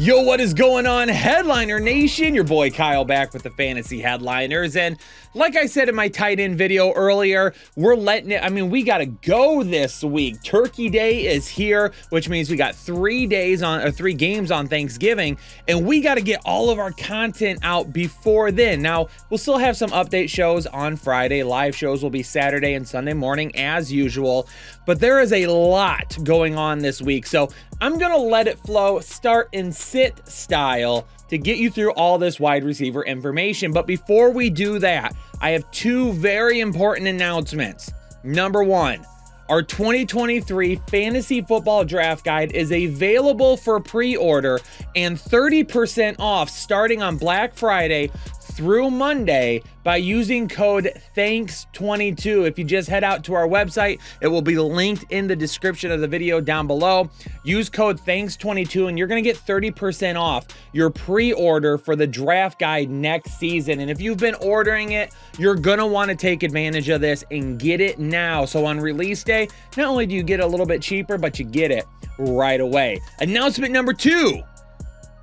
Yo, what is going on, Headliner Nation? Your boy Kyle back with the Fantasy Headliners. And like I said in my tight end video earlier, we're letting it, we got to go this week. Turkey Day is here, which means we got 3 games on Thanksgiving, and we got to get all of our content out before then. Now, we'll still have some update shows on Friday. Live shows will be Saturday and Sunday morning as usual, but there is a lot going on this week. So I'm going to let it flow, start and sit style to get you through all this wide receiver information. But before we do that, I have two very important announcements. Number one, our 2023 Fantasy Football Draft Guide is available for pre-order and 30% off starting on Black Friday through Monday by using code THANKS22. If you just head out to our website, it will be linked in the description of the video down below. Use code THANKS22 and you're going to get 30% off your pre-order for the draft guide next season. And if you've been ordering it, you're going to want to take advantage of this and get it now. So on release day, not only do you get a little bit cheaper, but you get it right away. Announcement number two.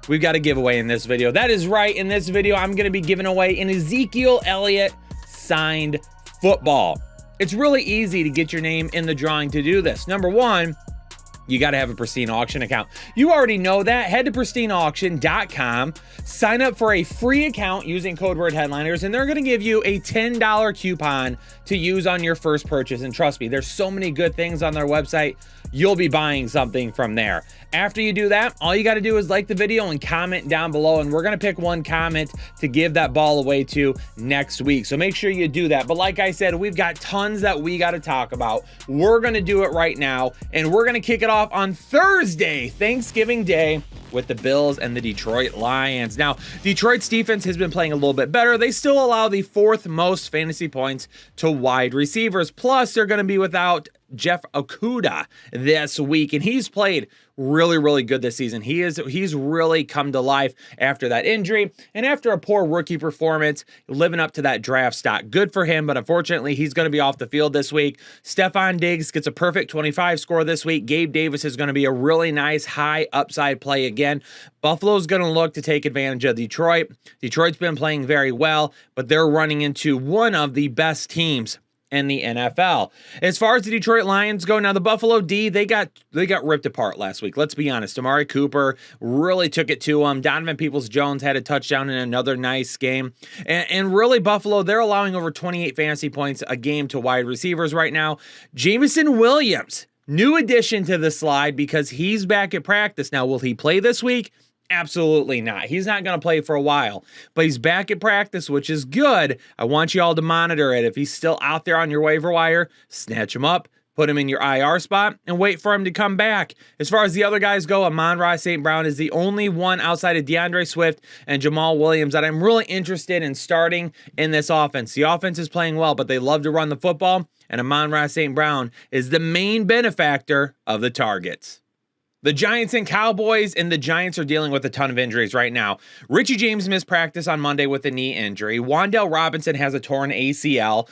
We've got a giveaway in this video. That is right. In this video, I'm going to be giving away an Ezekiel Elliott signed football. It's really easy to get your name in the drawing to do this. Number one, you got to have a Pristine Auction account. You already know that. Head to pristineauction.com, sign up for a free account using code word headliners, and they're going to give you a $10 coupon to use on your first purchase. And trust me, there's so many good things on their website. You'll be buying something from there. After you do that, all you got to do is like the video and comment down below, and we're going to pick one comment to give that ball away to next week. So make sure you do that. But like I said, we've got tons that we got to talk about. We're going to do it right now, and we're going to kick it off on Thursday, Thanksgiving Day, with the Bills and the Detroit Lions. Now, Detroit's defense has been playing a little bit better. They still allow the fourth most fantasy points to wide receivers. Plus, they're going to be without Jeff Okudah this week, and he's played really good this season. He's really come to life after that injury and after a poor rookie performance, living up to that draft stock. Good for him, but unfortunately, he's going to be off the field this week. Stephon Diggs gets a perfect 25 score this week. Gabe Davis is going to be a really nice high upside play again. Buffalo's going to look to take advantage of Detroit. Detroit's been playing very well, but they're running into one of the best teams in the NFL. As far as the Detroit Lions go, now the Buffalo D, they got ripped apart last week. Let's be honest. Amari Cooper really took it to them. Donovan Peoples-Jones had a touchdown in another nice game. And really, Buffalo, they're allowing over 28 fantasy points a game to wide receivers right now. Jameson Williams, new addition to the slide because he's back at practice. Now, will he play this week? Absolutely not. He's not going to play for a while, but he's back at practice, which is good. I want you all to monitor it. If he's still out there on your waiver wire, snatch him up, put him in your IR spot, and wait for him to come back. As far as the other guys go, Amon-Ra St. Brown is the only one outside of DeAndre Swift and Jamal Williams that I'm really interested in starting in this offense. The offense is playing well, but they love to run the football, and Amon-Ra St. Brown is the main benefactor of the targets. The Giants and Cowboys, and the Giants are dealing with a ton of injuries right now. Richie James missed practice on Monday with a knee injury. Wan'Dale Robinson has a torn ACL.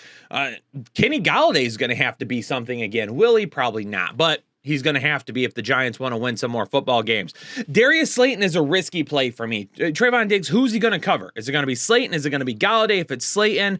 Kenny Galladay is going to have to be something again. Will he? Probably not, but he's going to have to be if the Giants want to win some more football games. Darius Slayton is a risky play for me. Trayvon Diggs, who's he going to cover? Is it going to be Slayton? Is it going to be Galladay? If it's Slayton,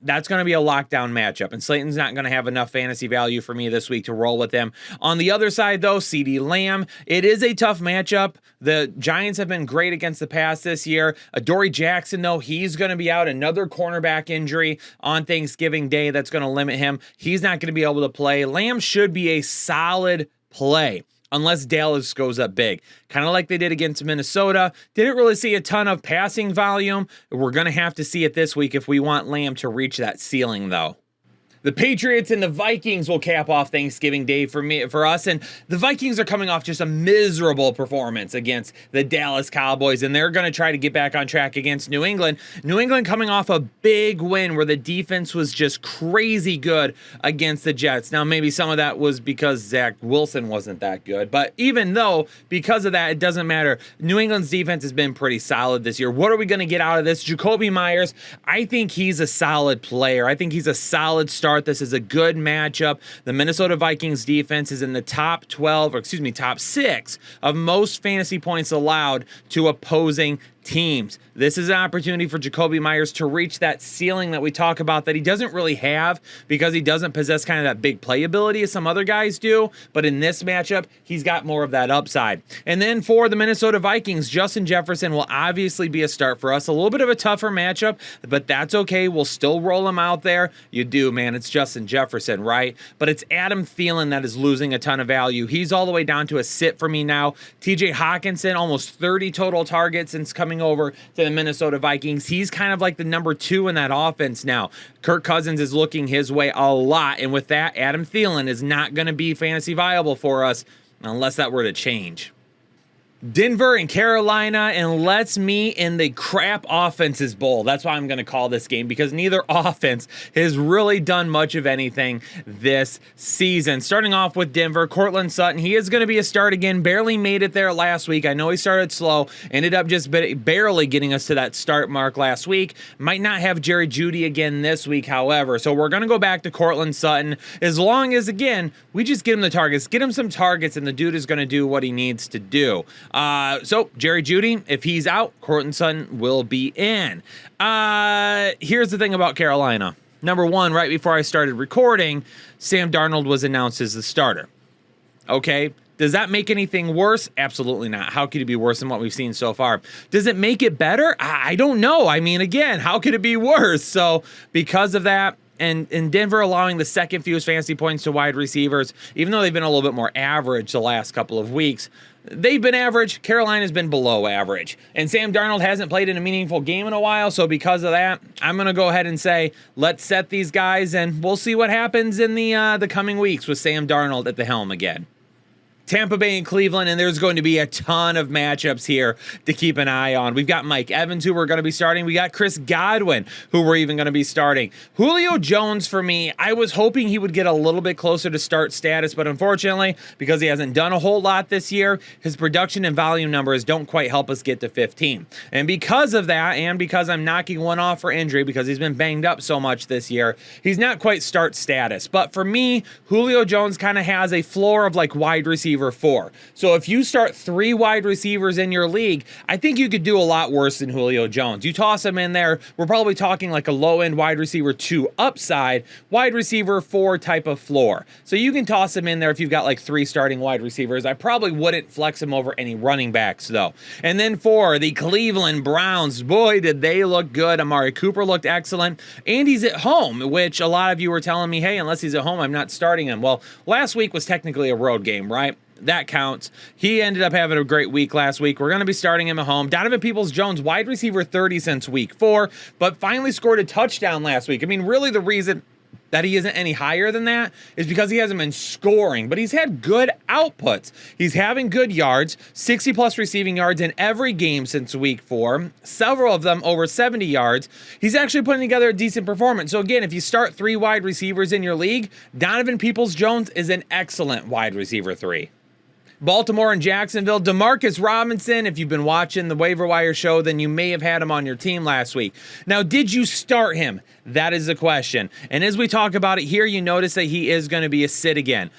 that's going to be a lockdown matchup, and Slayton's not going to have enough fantasy value for me this week to roll with him. On the other side, though, CeeDee Lamb, it is a tough matchup. The Giants have been great against the pass this year. Adoree Jackson, though, he's going to be out. Another cornerback injury on Thanksgiving Day that's going to limit him. He's not going to be able to play. Lamb should be a solid play unless Dallas goes up big, kind of like they did against Minnesota. Didn't really see a ton of passing volume. We're going to have to see it this week if we want Lamb to reach that ceiling, though. The Patriots and the Vikings will cap off Thanksgiving Day for us, and the Vikings are coming off just a miserable performance against the Dallas Cowboys, and they're going to try to get back on track against New England. New England coming off a big win where the defense was just crazy good against the Jets. Now, maybe some of that was because Zach Wilson wasn't that good, but even though, because of that, it doesn't matter. New England's defense has been pretty solid this year. What are we going to get out of this? Jacoby Myers, I think he's a solid player. I think he's a solid starter start. This is a good matchup. The Minnesota Vikings defense is in the top 12, or excuse me, top 6 of most fantasy points allowed to opposing teams. This is an opportunity for Jakobi Meyers to reach that ceiling that we talk about that he doesn't really have because he doesn't possess kind of that big playability as some other guys do. But in this matchup, he's got more of that upside. And then for the Minnesota Vikings, Justin Jefferson will obviously be a start for us. A little bit of a tougher matchup, but that's okay. We'll still roll him out there. You do, man. It's Justin Jefferson, right? But it's Adam Thielen that is losing a ton of value. He's all the way down to a sit for me now. TJ Hawkinson, almost 30 total targets since coming over to the Minnesota Vikings. He's kind of like the number 2 in that offense now. Kirk Cousins is looking his way a lot, and with that, Adam Thielen is not going to be fantasy viable for us unless that were to change. Denver and Carolina, and let's meet in the crap offenses bowl. That's why I'm going to call this game, because neither offense has really done much of anything this season. Starting off with Denver, Courtland Sutton, he is going to be a start again. Barely made it there last week. I know he started slow, ended up just barely getting us to that start mark last week. Might not have Jerry Jeudy again this week, however. So we're going to go back to Courtland Sutton as long as, again, we just get him the targets. Get him some targets, and the dude is going to do what he needs to do. So Jerry Jeudy, if he's out, Courtland Sutton will be in. Here's the thing about Carolina. Number one, right before I started recording, Sam Darnold was announced as the starter. Okay, does that make anything worse? Absolutely not. How could it be worse than what we've seen so far? Does it make it better? I don't know. I mean, again, how could it be worse? So because of that, and in Denver allowing the second fewest fantasy points to wide receivers, even though they've been a little bit more average the last couple of weeks, they've been average. Carolina's been below average. And Sam Darnold hasn't played in a meaningful game in a while, so because of that, I'm going to go ahead and say, let's set these guys, and we'll see what happens in the coming weeks with Sam Darnold at the helm again. Tampa Bay and Cleveland, and there's going to be a ton of matchups here to keep an eye on. We've got Mike Evans, who we're going to be starting. We got Chris Godwin, who we're even going to be starting. Julio Jones, for me, I was hoping he would get a little bit closer to start status, but unfortunately, because he hasn't done a whole lot this year, his production and volume numbers don't quite help us get to 15. And because of that, and because I'm knocking one off for injury, because he's been banged up so much this year, he's not quite start status. But for me, Julio Jones kind of has a floor of like wide receiver 4. So if you start 3 wide receivers in your league, I think you could do a lot worse than Julio Jones. You toss him in there, we're probably talking like a low-end wide receiver 2 upside, wide receiver 4 type of floor. So you can toss him in there if you've got like 3 starting wide receivers. I probably wouldn't flex him over any running backs though. And then for the Cleveland Browns, boy, did they look good. Amari Cooper looked excellent, and he's at home, which a lot of you were telling me, hey, unless he's at home, I'm not starting him. Well, last week was technically a road game, right? That counts. He ended up having a great week last week. We're going to be starting him at home. Donovan Peoples-Jones, wide receiver 30 since week 4, but finally scored a touchdown last week. I mean, really the reason that he isn't any higher than that is because he hasn't been scoring, but he's had good outputs. He's having good yards, 60-plus receiving yards in every game since week 4, several of them over 70 yards. He's actually putting together a decent performance. So again, if you start 3 wide receivers in your league, Donovan Peoples-Jones is an excellent wide receiver 3. Baltimore and Jacksonville, Demarcus Robinson, if you've been watching the waiver wire show, then you may have had him on your team last week. Now, did you start him? That is the question. And as we talk about it here, you notice that he is going to be a sit again.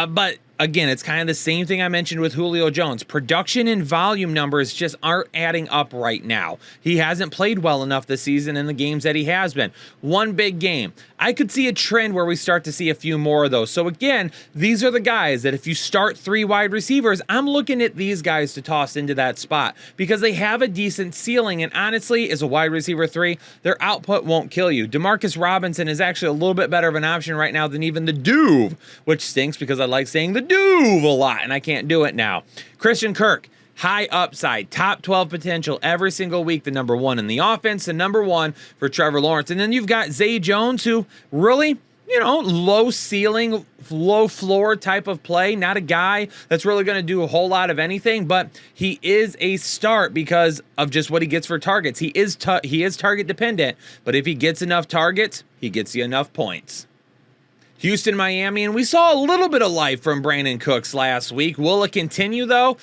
But again, it's kind of the same thing I mentioned with Julio Jones. Production and volume numbers just aren't adding up right now. He hasn't played well enough this season in the games that he has been. One big game. I could see a trend where we start to see a few more of those. So again, these are the guys that if you start 3 wide receivers, I'm looking at these guys to toss into that spot because they have a decent ceiling. And honestly, as a wide receiver 3, their output won't kill you. Demarcus Robinson is actually a little bit better of an option right now than even the Duve, which stinks because I like saying the Duve a lot, and I can't do it now. Christian Kirk, high upside, top 12 potential every single week, the number 1 in the offense, the number 1 for Trevor Lawrence. And then you've got Zay Jones, who really, low ceiling, low floor type of play. Not a guy that's really going to do a whole lot of anything, but he is a start because of just what he gets for targets. He is target dependent, but if he gets enough targets, he gets you enough points. Houston, Miami, and we saw a little bit of life from Brandon Cooks last week. Will it continue, though?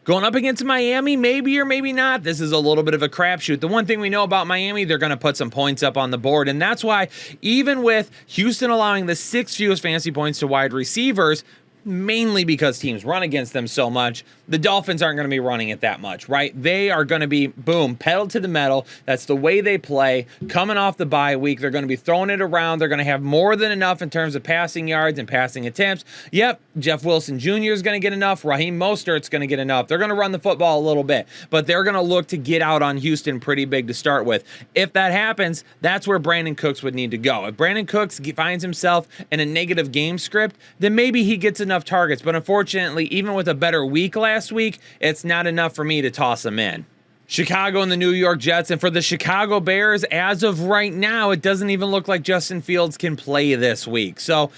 Going up against Miami, maybe or maybe not. This is a little bit of a crapshoot. The one thing we know about Miami, they're going to put some points up on the board, and that's why even with Houston allowing the 6th fewest fantasy points to wide receivers, mainly because teams run against them so much, the Dolphins aren't going to be running it that much, right? They are going to be, boom, pedal to the metal. That's the way they play. Coming off the bye week, they're going to be throwing it around. They're going to have more than enough in terms of passing yards and passing attempts. Yep, Jeff Wilson Jr. is going to get enough. Raheem Mostert's going to get enough. They're going to run the football a little bit, but they're going to look to get out on Houston pretty big to start with. If that happens, that's where Brandon Cooks would need to go. If Brandon Cooks finds himself in a negative game script, then maybe he gets enough targets, but unfortunately, even with a better week last week, it's not enough for me to toss him in. Chicago and the New York Jets, and for the Chicago Bears, as of right now, it doesn't even look like Justin Fields can play this week. So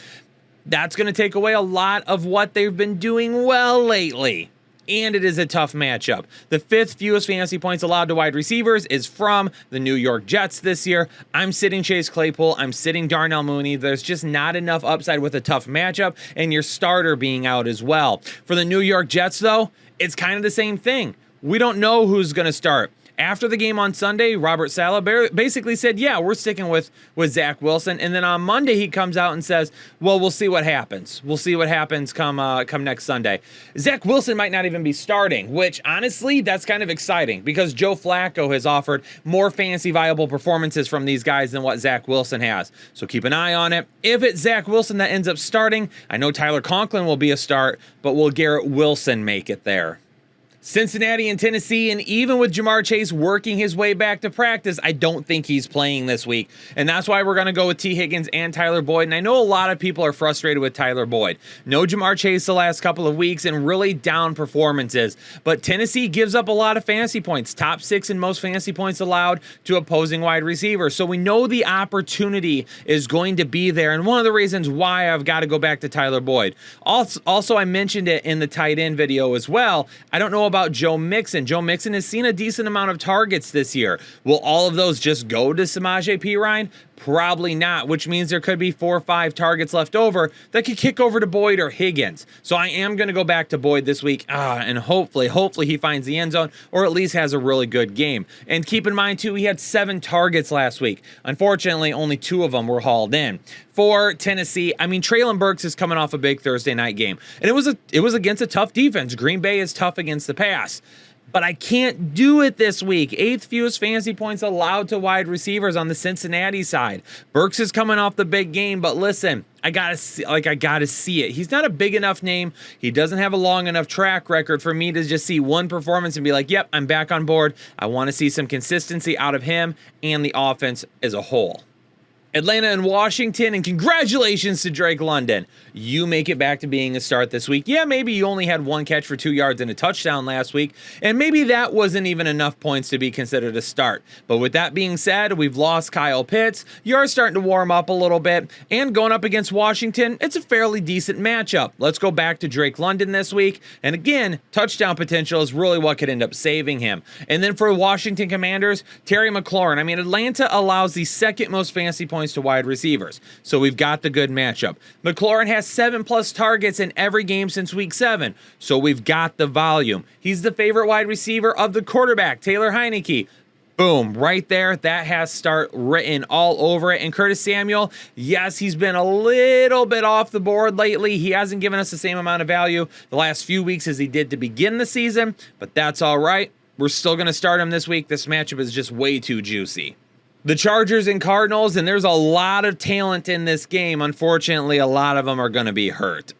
that's going to take away a lot of what they've been doing well lately. And it is a tough matchup. The 5th fewest fantasy points allowed to wide receivers is from the New York Jets this year. I'm sitting Chase Claypool. I'm sitting Darnell Mooney. There's just not enough upside with a tough matchup and your starter being out as well. For the New York Jets, though, it's kind of the same thing. We don't know who's going to start. After the game on Sunday, Robert Saleh basically said, yeah, we're sticking with Zach Wilson. And then on Monday, he comes out and says, well, we'll see what happens. We'll see what happens come next Sunday. Zach Wilson might not even be starting, which honestly, that's kind of exciting because Joe Flacco has offered more fantasy viable performances from these guys than what Zach Wilson has. So keep an eye on it. If it's Zach Wilson that ends up starting, I know Tyler Conklin will be a start, but will Garrett Wilson make it there? Cincinnati and Tennessee, and even with Jamar Chase working his way back to practice, I don't think he's playing this week. And that's why we're going to go with T. Higgins and Tyler Boyd. And I know a lot of people are frustrated with Tyler Boyd. No Jamar Chase the last couple of weeks and really down performances. But Tennessee gives up a lot of fantasy points, top 6 in most fantasy points allowed to opposing wide receivers. So we know the opportunity is going to be there. And one of the reasons why I've got to go back to Tyler Boyd. Also, I mentioned it in the tight end video as well. I don't know about Joe Mixon. Joe Mixon has seen a decent amount of targets this year. Will all of those just go to Samaje Perine? Probably not, which means there could be 4 or 5 targets left over that could kick over to Boyd or Higgins. So I am going to go back to Boyd this week, and hopefully he finds the end zone or at least has a really good game. And keep in mind, too, he had 7 targets last week. Unfortunately, only 2 of them were hauled in. For Tennessee, I mean, Treylon Burks is coming off a big Thursday night game, and it was against a tough defense. Green Bay is tough against the pass. But I can't do it this week. 8th fewest fantasy points allowed to wide receivers on the Cincinnati side. Burks is coming off the big game, but listen, I gotta see it. He's not a big enough name. He doesn't have a long enough track record for me to just see one performance and be like, yep, I'm back on board. I want to see some consistency out of him and the offense as a whole. Atlanta and Washington, and congratulations to Drake London. You make it back to being a start this week. Yeah, maybe you only had 1 catch for 2 yards and a touchdown last week, and maybe that wasn't even enough points to be considered a start. But with that being said, we've lost Kyle Pitts. You're starting to warm up a little bit, and going up against Washington, it's a fairly decent matchup. Let's go back to Drake London this week, and again, touchdown potential is really what could end up saving him. And then for Washington Commanders, Terry McLaurin. I mean, Atlanta allows the 2nd most fantasy points to wide receivers. So we've got the good matchup. McLaurin has 7+ targets in every game since week 7. So we've got the volume. He's the favorite wide receiver of the quarterback, Taylor Heineke. Boom, right there. That has start written all over it. And Curtis Samuel, yes, he's been a little bit off the board lately. He hasn't given us the same amount of value the last few weeks as he did to begin the season, but that's all right. We're still going to start him this week. This matchup is just way too juicy. The Chargers and Cardinals, and there's a lot of talent in this game. Unfortunately, a lot of them are going to be hurt.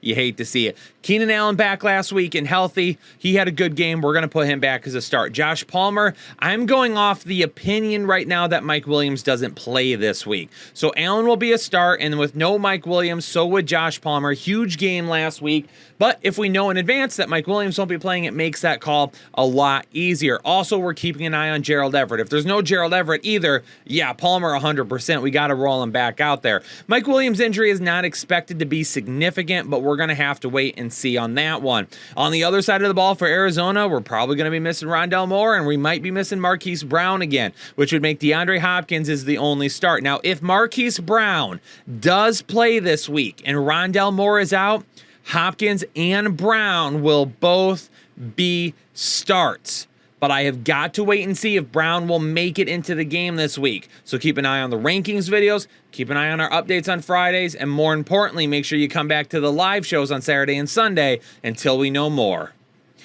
You hate to see it. Keenan Allen back last week and healthy. He had a good game. We're going to put him back as a start. Josh Palmer, I'm going off the opinion right now that Mike Williams doesn't play this week. So Allen will be a start, and with no Mike Williams, so would Josh Palmer. Huge game last week. But if we know in advance that Mike Williams won't be playing, it makes that call a lot easier. Also, we're keeping an eye on Gerald Everett. If there's no Gerald Everett either, yeah, Palmer 100%. We got to roll him back out there. Mike Williams' injury is not expected to be significant, but we're we're going to have to wait and see on that one. On the other side of the ball for Arizona, we're probably going to be missing Rondell Moore, and we might be missing Marquise Brown again, which would make DeAndre Hopkins is the only start. Now, if Marquise Brown does play this week and Rondell Moore is out, Hopkins and Brown will both be starts. But I have got to wait and see if Brown will make it into the game this week. So keep an eye on the rankings videos, keep an eye on our updates on Fridays, and more importantly, make sure you come back to the live shows on Saturday and Sunday until we know more.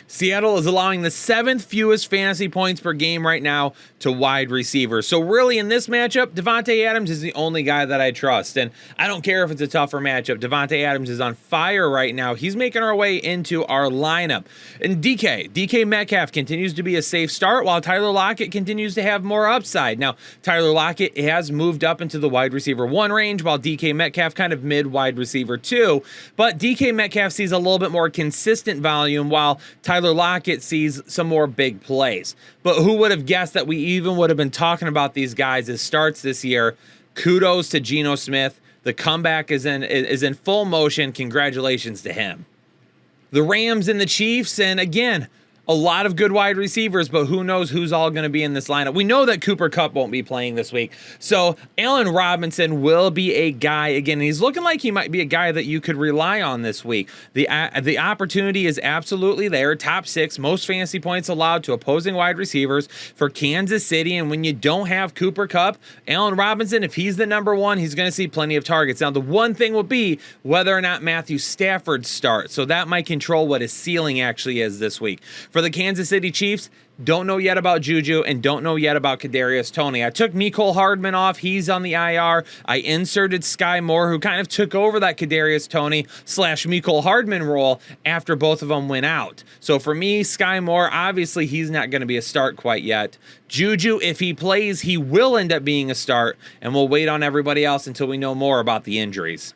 Seattle is allowing the 7th fewest fantasy points per game right now to wide receivers. So really in this matchup, Davante Adams is the only guy that I trust. And I don't care if it's a tougher matchup. Davante Adams is on fire right now. He's making our way into our lineup. And DK Metcalf continues to be a safe start while Tyler Lockett continues to have more upside. Now, Tyler Lockett has moved up into the wide receiver 1 range while DK Metcalf kind of mid wide receiver 2. But DK Metcalf sees a little bit more consistent volume while Tyler Lockett sees some more big plays. But who would have guessed that we even would have been talking about these guys as starts this year? Kudos to Geno Smith. The comeback is in full motion. Congratulations to him. The Rams and the Chiefs, and again, a lot of good wide receivers, but who knows who's all going to be in this lineup. We know that Cooper Kupp won't be playing this week. So Allen Robinson will be a guy, again, he's looking like he might be a guy that you could rely on this week. The opportunity is absolutely there. Top 6, most fantasy points allowed to opposing wide receivers for Kansas City. And when you don't have Cooper Kupp, Allen Robinson, if he's the number 1, he's going to see plenty of targets. Now, the one thing will be whether or not Matthew Stafford starts. So that might control what his ceiling actually is this week. For the Kansas City Chiefs, don't know yet about Juju and don't know yet about Kadarius Toney. I took Mecole Hardman off. He's on the IR. I inserted Sky Moore, who kind of took over that Kadarius Toney / Mecole Hardman role after both of them went out. So for me, Sky Moore, obviously he's not going to be a start quite yet. Juju, if he plays, he will end up being a start, and we'll wait on everybody else until we know more about the injuries.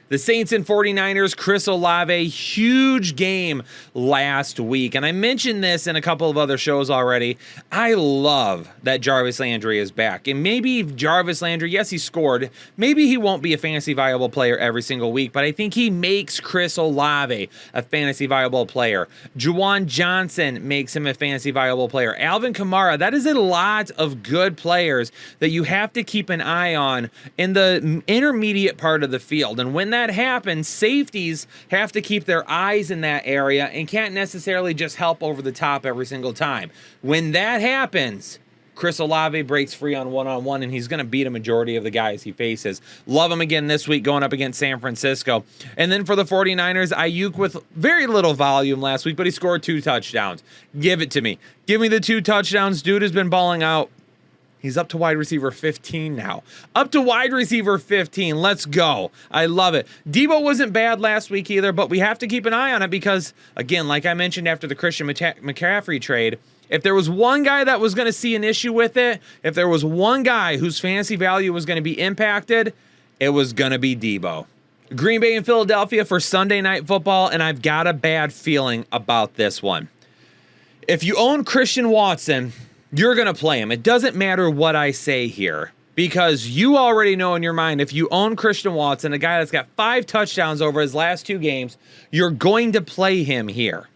The Saints and 49ers, Chris Olave, huge game last week. And I mentioned this in a couple of other shows already. I love that Jarvis Landry is back. And maybe Jarvis Landry, yes, he scored. Maybe he won't be a fantasy viable player every single week, but I think he makes Chris Olave a fantasy viable player. Juwan Johnson makes him a fantasy viable player. Alvin Kamara, that is a lot of good players that you have to keep an eye on in the intermediate part of the field. And when that happens, safeties have to keep their eyes in that area and can't necessarily just help over the top every single time. When that happens, Chris Olave breaks free on one-on-one, and he's going to beat a majority of the guys he faces. Love him again this week going up against San Francisco. And then for the 49ers, Ayuk with very little volume last week, but he scored 2 touchdowns. Give it to me. Give me the 2 touchdowns. Dude has been balling out. He's up to wide receiver 15 now. Up to wide receiver 15. Let's go. I love it. Debo wasn't bad last week either, but we have to keep an eye on it because, again, like I mentioned after the Christian McCaffrey trade, if there was one guy that was going to see an issue with it, if there was one guy whose fantasy value was going to be impacted, it was going to be Debo. Green Bay and Philadelphia for Sunday Night Football, and I've got a bad feeling about this one. If you own Christian Watson, you're going to play him. It doesn't matter what I say here because you already know in your mind if you own Christian Watson, a guy that's got 5 touchdowns over his last 2 games, you're going to play him here.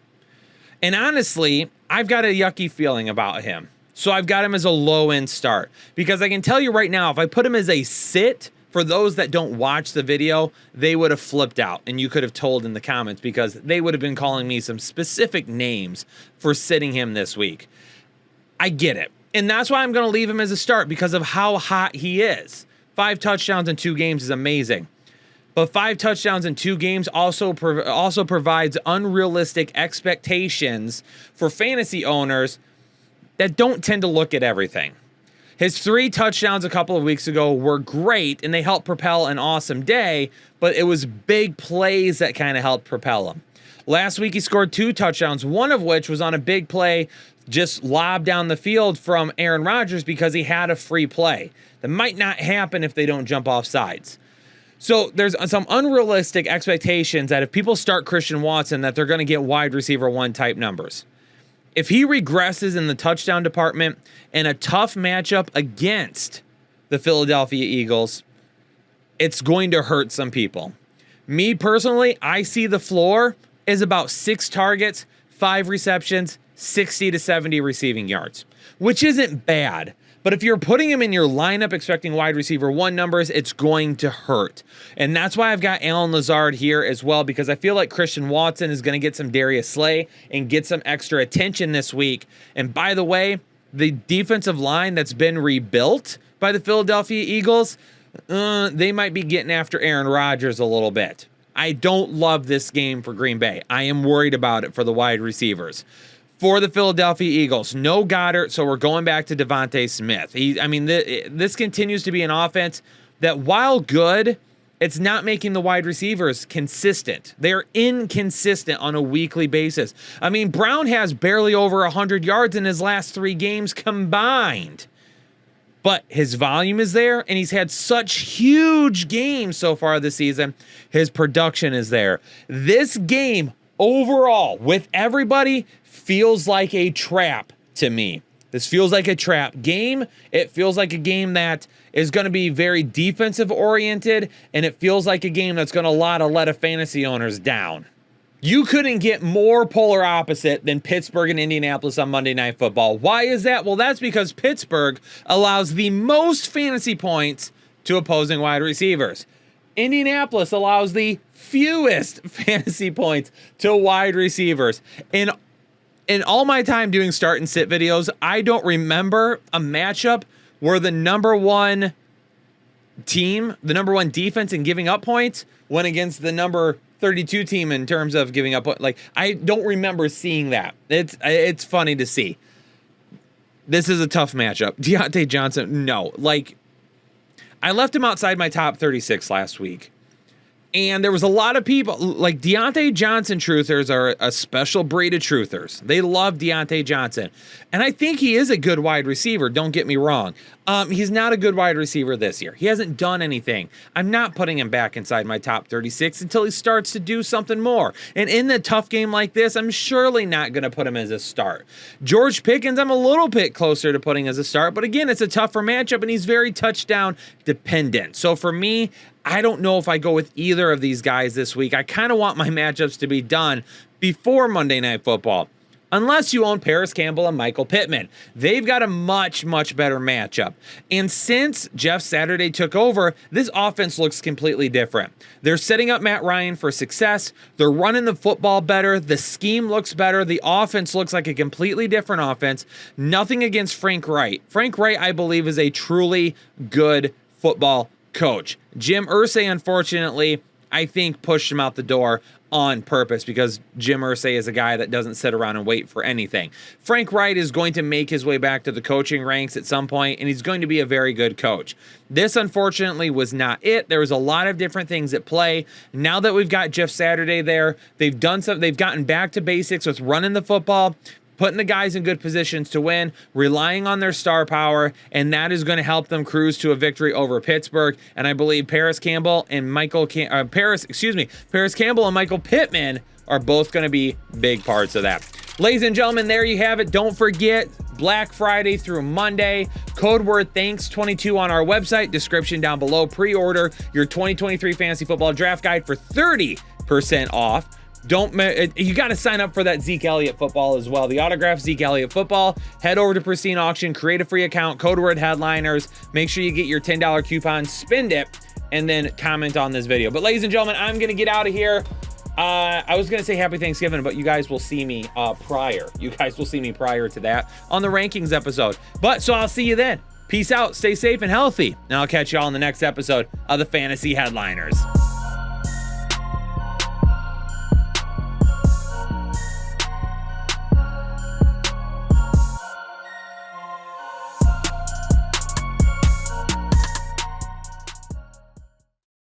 And honestly, I've got a yucky feeling about him. So I've got him as a low-end start because I can tell you right now, if I put him as a sit, for those that don't watch the video, they would have flipped out, and you could have told in the comments because they would have been calling me some specific names for sitting him this week. I get it. And that's why I'm going to leave him as a start because of how hot he is. 5 touchdowns in 2 games is amazing. But 5 touchdowns in 2 games also provides unrealistic expectations for fantasy owners that don't tend to look at everything. His 3 touchdowns a couple of weeks ago were great, and they helped propel an awesome day, but it was big plays that kind of helped propel him. Last week, he scored 2 touchdowns, one of which was on a big play just lobbed down the field from Aaron Rodgers because he had a free play. That might not happen if they don't jump off sides. So there's some unrealistic expectations that if people start Christian Watson, that they're going to get wide receiver 1 type numbers. If he regresses in the touchdown department in a tough matchup against the Philadelphia Eagles, it's going to hurt some people. Me personally, I see the floor is about 6 targets, 5 receptions, 60 to 70 receiving yards, which isn't bad. But if you're putting him in your lineup expecting wide receiver 1 numbers, it's going to hurt. And that's why I've got Allen Lazard here as well, because I feel like Christian Watson is going to get some Darius Slay and get some extra attention this week. And by the way, the defensive line that's been rebuilt by the Philadelphia Eagles, they might be getting after Aaron Rodgers a little bit. I don't love this game for Green Bay. I am worried about it for the wide receivers. For the Philadelphia Eagles, no Goddard, so we're going back to Devontae Smith. This continues to be an offense that, while good, it's not making the wide receivers consistent. They're inconsistent on a weekly basis. I mean, Brown has barely over 100 yards in his last 3 games combined. But his volume is there, and he's had such huge games so far this season. His production is there. This game, overall, with everybody, feels like a trap to me. This feels like a trap game. It feels like a game that is going to be very defensive oriented, and it feels like a game that's going to let fantasy owners down. You couldn't get more polar opposite than Pittsburgh and Indianapolis on Monday Night Football. Why is that? Well, that's because Pittsburgh allows the most fantasy points to opposing wide receivers. Indianapolis allows the fewest fantasy points to wide receivers. In all my time doing start and sit videos, I don't remember a matchup where the number 1 team, the number 1 defense in giving up points, went against the number 32 team in terms of giving up. Like, I don't remember seeing that. It's funny to see. This is a tough matchup. Deontay Johnson, no. Like, I left him outside my top 36 last week. And there was a lot of people, like Deontay Johnson truthers are a special breed of truthers. They love Deontay Johnson. And I think he is a good wide receiver, don't get me wrong. He's not a good wide receiver this year. He hasn't done anything. I'm not putting him back inside my top 36 until he starts to do something more. And in a tough game like this, I'm surely not going to put him as a start. George Pickens, I'm a little bit closer to putting as a start. But again, it's a tougher matchup, and he's very touchdown dependent. So for me, I don't know if I go with either of these guys this week. I kind of want my matchups to be done before Monday Night Football. Unless you own Paris Campbell and Michael Pittman. They've got a much, much better matchup. And since Jeff Saturday took over, this offense looks completely different. They're setting up Matt Ryan for success. They're running the football better. The scheme looks better. The offense looks like a completely different offense. Nothing against Frank Wright. Frank Wright, I believe, is a truly good football coach. Jim Irsay, unfortunately, I think pushed him out the door on purpose, because Jim Irsay is a guy that doesn't sit around and wait for anything. Frank Wright is going to make his way back to the coaching ranks at some point, and he's going to be a very good coach. This, unfortunately, was not it. There was a lot of different things at play. Now that we've got Jeff Saturday there, they've gotten back to basics with running the football, putting the guys in good positions to win, relying on their star power, and that is going to help them cruise to a victory over Pittsburgh. And I believe Paris Campbell and Michael Pittman are both going to be big parts of that. Ladies and gentlemen, there you have it. Don't forget, Black Friday through Monday. Code word THANKS22 on our website. Description down below. Pre-order your 2023 Fantasy Football Draft Guide for 30% off. You got to sign up for that Zeke Elliott football as well. The autographed Zeke Elliott football. Head over to Pristine Auction, create a free account, code word headliners. Make sure you get your $10 coupon, spend it, and then comment on this video. But ladies and gentlemen, I'm going to get out of here. I was going to say happy Thanksgiving, but you guys will see me prior. You guys will see me prior to that on the rankings episode. So I'll see you then. Peace out. Stay safe and healthy. And I'll catch you all in the next episode of the Fantasy Headliners.